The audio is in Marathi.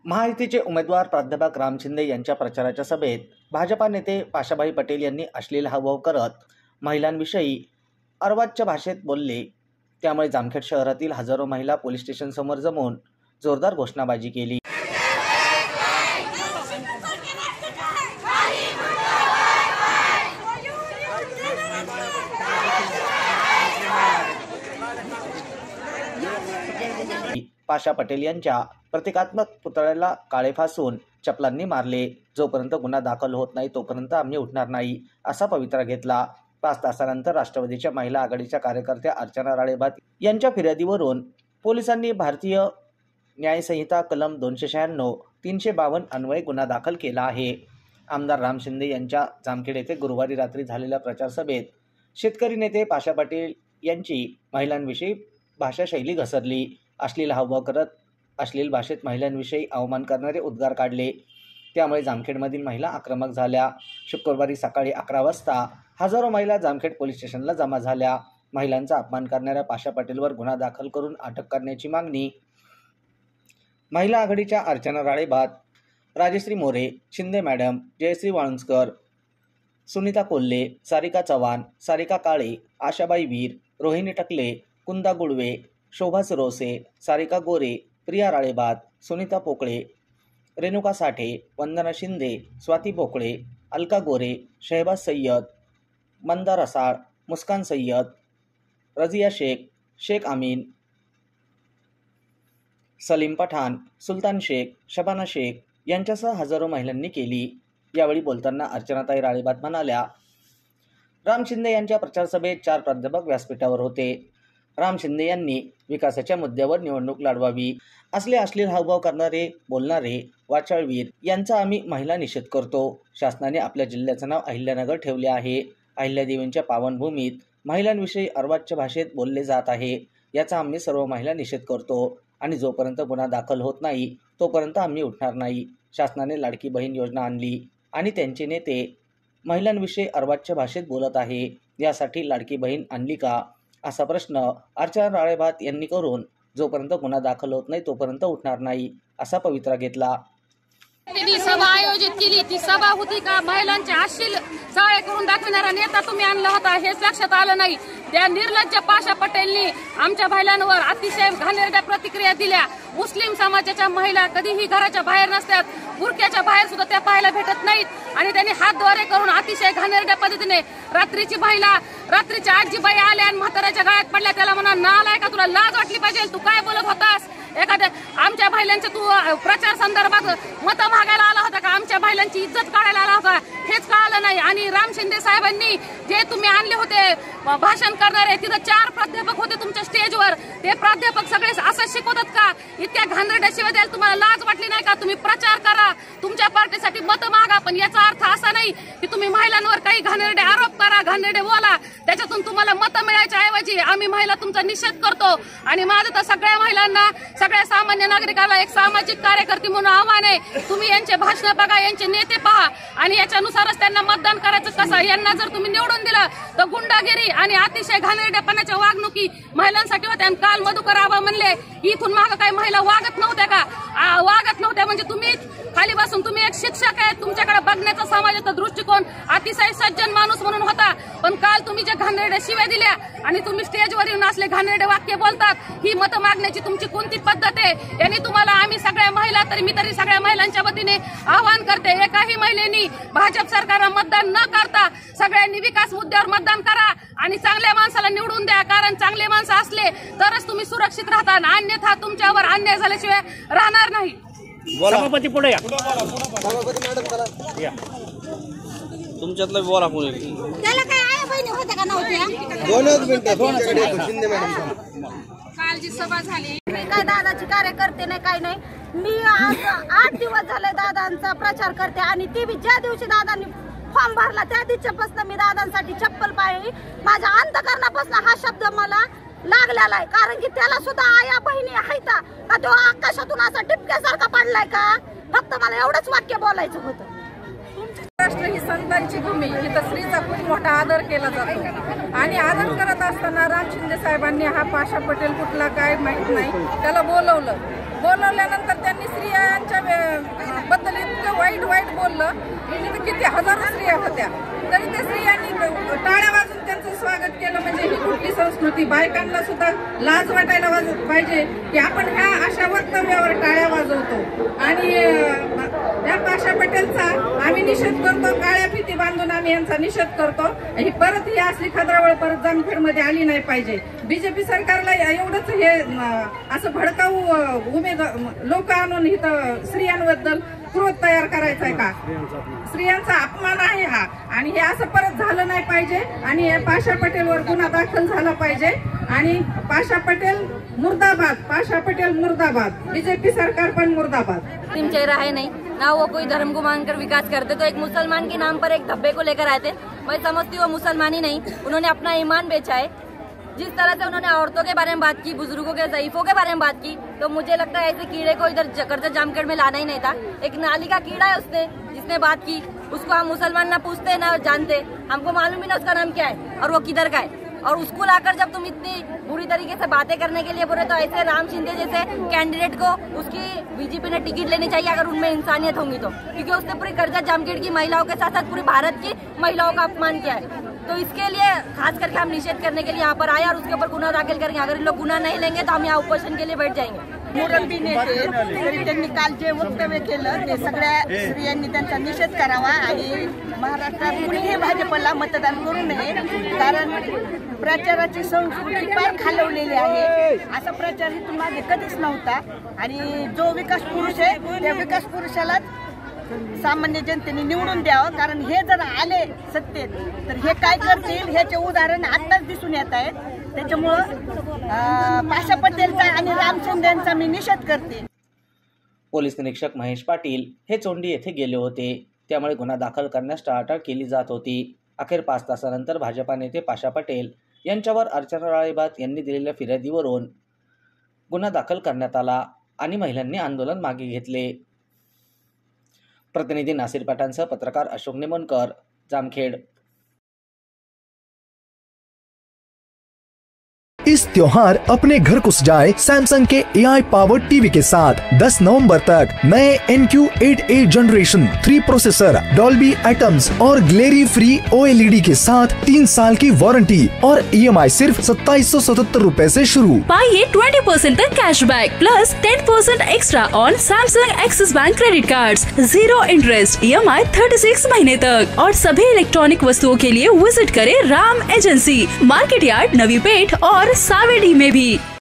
महायुतीचे उमेदवार प्राध्यापक राम शिंदे यांच्या प्रचाराच्या सभेत भाजपा नेते पाशाभाई पटेल यांनी अश्लील हावभाव करत महिलांविषयी अर्वाच्य भाषेत बोलले। त्यामुळे जामखेड शहरातील हजारो महिला पोलीस स्टेशन समोर जमून जोरदार घोषणाबाजी केली। पाशा पटेल यांच्या प्रतिकात्मक पुतळ्याला काळे फासून चपलांनी मारले। जोपर्यंत गुन्हा दाखल होत नाही तोपर्यंत आम्ही उठणार नाही असा पवित्रा घेतला। 5 तासानंतर राष्ट्रवादीच्या महिला आघाडीच्या कार्यकर्त्या अर्चना राळेभात यांच्या फिर्यादीवरून पोलिसांनी भारतीय न्याय संहिता कलम 296, 352 अन्वये गुन्हा दाखल केला आहे। आमदार राम शिंदे यांच्या जामखेड येथे गुरुवारी रात्री झालेल्या प्रचार सभेत शेतकरी नेते पाशा पटेल यांची महिलांविषयी भाषाशैली घसरली। अश्लील हावभाव करत अश्लील भाषेत महिलांविषयी अवमान करणारे उद्गार काढले। त्यामुळे जामखेडमधील महिला आक्रमक झाल्या। शुक्रवारी सकाळी 11 वाजता हजारो महिला जामखेड पोलीस स्टेशनला जमा झाल्या। महिलांचा अपमान करणाऱ्या पाशा पटेलवर गुन्हा दाखल करून अटक करण्याची मागणी महिला आघाडीच्या अर्चना राळेभात, राजश्री मोरे, शिंदे मॅडम, जयश्री वाळुंजकर, सुनीता कोल्हे, सारिका चव्हाण, सारिका काळे, आशाबाई वीर, रोहिणी टकले, कुंदा गुळवे, शोभा सिरोसे, सारिका गोरे, प्रिया राळेभात, सुनीता पोकळे, रेणुका साठे, वंदना शिंदे, स्वाती पोकळे, अलका गोरे, शहबाज सय्यद, मंदा रसाळ, मुस्कान सय्यद, रजिया शेख, शेख अमीन, सलीम पठाण, सुलतान शेख, शबाना शेख यांच्यासह हजारो महिलांनी केली। यावेळी बोलताना अर्चनाताई राळेभात म्हणाल्या, राम शिंदे यांच्या प्रचार सभेत 4 प्राध्यापक व्यासपीठावर होते। राम शिंदे यांनी विकासाच्या मुद्द्यावर निवडणूक लढवावी। असले अश्लील हावभाव करणारे, बोलणारे, वाचाळवीर यांचा आम्ही महिला निषेध करतो। शासनाने आपल्या जिल्ह्याचं नाव अहिल्यानगर ठेवले आहे। अहिल्यादेवींच्या पावनभूमीत महिलांविषयी अर्वाच्य भाषेत बोलले जात आहे। याचा आम्ही सर्व महिला निषेध करतो आणि जोपर्यंत गुन्हा दाखल होत नाही तोपर्यंत आम्ही उठणार नाही। शासनाने लाडकी बहीण योजना आणली आणि त्यांचे नेते महिलांविषयी अर्वाच्य भाषेत बोलत आहे। यासाठी लाडकी बहीण आणली का असा प्रश्न अर्चना राळेभात यांनी करून जोपर्यंत गुन्हा दाखल होत नाही तोपर्यंत उठणार नाही असा पवित्रा घेतला। त्यांनी सभा आयोजित केली। ती सभा होती का महिलांचे अश्लील चाळे करून दाखवणारा नेता तुम्ही आणला होता हेच लक्षात आलं नाही। त्या निर्लज्ज पाशा पटेलनी आमच्या महिलांवर अतिशय घाणेरड्या प्रतिक्रिया दिल्या। मुस्लिम समाजाच्या महिला कधीही घराच्या बाहेर नसतात, बुरक्याच्या बाहेर सुद्धा त्या पाहायला भेटत नाहीत आणि त्यांनी हातद्वारे करून अतिशय घाणेरड्या पद्धतीने रात्रीच्या आजीबाई आल्या आणि म्हाताऱ्याच्या गळ्यात पडल्या। त्याला म्हणा नालाय का, तुला लाज वाटली पाहिजे, तू काय बोलत होतास? एखाद्या आमच्या महिलांच्या तू प्रचार संदर्भात मतं मागायला आला होता का? आमच्या महिलांची इज्जत काढायला आला होता हेच कळालं नाही। आणि राम शिंदे साहेबांनी जे तुम्ही आणले होते भाषण करणारे, तिथं 4 प्राध्यापक होते तुमच्या स्टेजवर। ते प्राध्यापक सगळे असं शिकवतात का? इतक्या घाणेरड्या शिव्या द्यायला तुम्हाला लाज वाटली नाही का? तुम्ही प्रचार करा, तुमच्या पार्टीसाठी मतं मागा, पण याचा अर्थ असा नाही की तुम्ही महिलांवर काही घाणेरडे आरोप करा, घाणेरडे बोला, त्याच्यातून तुम्हाला मतं मिळायच्या ऐवजी आम्ही महिला तुमचा निषेध करतो। आणि माझं तर सगळ्या महिलांना, सगळ्या सामान्य नागरिकाला एक सामाजिक कार्यकर्ते म्हणून आव्हान आहे, तुम्ही यांचे भाषण बघा, यांचे नेते पहा आणि याच्यानुसारच त्यांना मतदान करायचं कसं। यांना जर तुम्ही निवडून दिलं तर गुंडागिरी आणि अतिशय घाणेरड्यापणाच्या वागणुकी महिलांसाठी होत्या। काल मधुकर आबा म्हणले इथून मागं काही महिला वागत नव्हत्या का? वागत नव्हत्या म्हणजे तुम्ही खाली बसून, तुम्ही एक शिक्षक आहे, तुमच्याकडे बघण्याचा समाजाचा दृष्टिकोन अतिशय सज्जन माणूस म्हणून होता, पण काल तुम्ही जे घाणेरड्या शिव्या दिल्या आणि तुम्ही स्टेजवर येऊन असले घाणेरडे वाक्य बोलतात, ही मतं मागण्याची तुमची कोणती पद्धत आहे? यांनी तुम्हाला आम्ही सगळ्या महिला, मी तरी सगळ्या महिलांच्या वतीने आवाहन करते, एकाही महिलेनी भाजप सरकारला मतदान न करता सगळ्यांनी विकास मुद्द्यावर मतदान करा आणि चांगल्या माणसाला निवडून द्या, कारण चांगले माणसं असले तरच तुम्ही सुरक्षित राहता, अन्यथा तुमच्यावर अन्याय झाल्याशिवाय राहणार नाही। सभापती पुढे या, सभापती मॅडम चला या, तुमच्यातलं बोला कोणी त्याला काय आहे बहिणी होत्या का नव्हत्या? 2 मिनिटं शिंदे मॅडम। काल जी सभा झाली, मी काय दादाची कार्यकर्ते नाही, काय नाही, मी आज 8 दिवस झाले दादांचा प्रचार करते आणि ती ज्या दिवशी दादांनी फॉर्म भरला त्या दिवसापासून मी दादांसाठी चप्पल पाहिली। माझ्या अंतकरणापासून हा शब्द मला लागलेला आहे, कारण की त्याला सुद्धा आया बहिणी आहेत का? तो आकाशातून असा टिपक्यासारखा पडलाय का? फक्त मला एवढंच वाक्य बोलायचं होतं। महाराष्ट्र ही संतांची भूमी, इथं स्त्रीचा खूप मोठा आदर केला जातो आणि आदर करत असताना राम शिंदे साहेबांनी हा पाशा पटेल कुठला काय माहित नाही त्याला बोलवल्यानंतर त्यांनी स्त्रियांच्या बोललं, तिथे किती हजारो स्त्रिया होत्या, तरी त्या स्त्रियांनी टाळ्या वाजून त्यांचं स्वागत केलं. म्हणजे ही कुठली संस्कृती? बायकांना सुद्धा लाज वाटायला पाहिजे की आपण ह्या अशा वक्तव्यावर टाळ्या वाजवतो. आणि त्या पाशा पटेलचा आम्ही निषेध करतो, काळ्या फिती बांधून आम्ही यांचा निषेध करतो. ही परत ही असली खतरावळ परत जामखेडमध्ये आली नाही पाहिजे. बीजेपी सरकारला एवढंच हे असं भडकाऊ लोक आणून इथं स्त्रियांबद्दल क्रोध तयार करायचा आहे का? स्त्रियांचा अपमान आहे हा, आणि हे असं परत झालं नाही पाहिजे. आणि हे पाशा पटेलवर गुन्हा दाखल झाला पाहिजे. आणि पाशा पटेल मुर्दाबाद, पाशा पटेल मुर्दाबाद, बीजेपी सरकार पण मुर्दाबाद. टीम चेहरा है नहीं ना, वो कोई धर्म को मानकर विकास करते, तो एक मुसलमान के नाम पर एक धब्बे को लेकर आए थे। मैं समझती हूँ मुसलमान ही नहीं, उन्होंने अपना ईमान बेचा है। जिस तरह से उन्होंने औरतों के बारे में बात की, बुजुर्गों के ज़ईफों के बारे में बात की, तो मुझे लगता है ऐसे कीड़े को इधर कर्जत जामखेड़ में लाना ही नहीं था। एक नाली का कीड़ा है उसने जिसने बात की, उसको हम मुसलमान ना पूछते ना जानते, हमको मालूम ही ना उसका नाम क्या है और वो किधर का है। और उसको लाकर जब तुम इतनी बुरी तरीके से बातें करने के लिए बोले, तो ऐसे राम शिंदे जैसे कैंडिडेट को उसकी बीजेपी ने टिकट लेनी चाहिए अगर उनमें इंसानियत होंगी तो, क्योंकि उसने पूरी कर्जत जामखेड़ की महिलाओं के साथ साथ पूरी भारत की महिलाओं का अपमान किया है। तो इसके लिए खास करके हम निषेध करने के लिए यहाँ पर आए और उसके ऊपर गुन्हा दाखिल करेंगे। अगर इन लोग गुन्हा नहीं लेंगे तो हम यहाँ उपोषण के लिए बैठ जाएंगे। मुरब्बी नेते तरी त्यांनी काल जे वक्तव्य केलं ते सगळ्या स्त्रियांनी त्यांचा निषेध करावा आणि महाराष्ट्रात कुणीही भाजपला मतदान करू नये, कारण प्रचाराची संस्कृती फार खालवलेली आहे। असा प्रचार इथून मागे कधीच नव्हता आणि जो विकास पुरुष आहे त्या विकास पुरुषाला सामान्य जनतेने निवडून द्यावं, कारण हे जर आले सत्तेत तर हे काय करतील ह्याचे उदाहरण आताच दिसून येत आहेत। त्याच्यामुळं पाशा पटेलचा आणि राम शिंदेचा मी निषेध करते। पोलीस निरीक्षक महेश पाटील हे चोंडी येथे गेले होते, त्यामुळे गुन्हा दाखल करण्यास टाळाटाळ केली जात होती। अखेर 5 तासानंतर भाजपा नेते पाशा पटेल यांच्यावर अर्चना राळेबात यांनी दिलेल्या फिर्यादीवरून गुन्हा दाखल करण्यात आला आणि महिलांनी आंदोलन मागे घेतले। प्रतिनिधी नासिर पठाणसह पत्रकार अशोक निमोणकर, जामखेड। इस त्योहार अपने घर को सजाए सैमसंग के AI पावर्ड टीवी के साथ। 10 नवंबर तक नए NQ8A generation 3 processor, Dolby atoms और ग्लेरी फ्री OLED के साथ 3 साल की वारंटी और EMI सिर्फ 2777 रुपए से शुरू। पाइए 20% तक cashback plus 10% extra on Samsung axis bank credit cards, 0 interest, EMI 36 महीने तक। और सभी इलेक्ट्रॉनिक वस्तुओं के लिए विजिट करें Ram agency, market yard, Navi Peth और सावेडी में भी।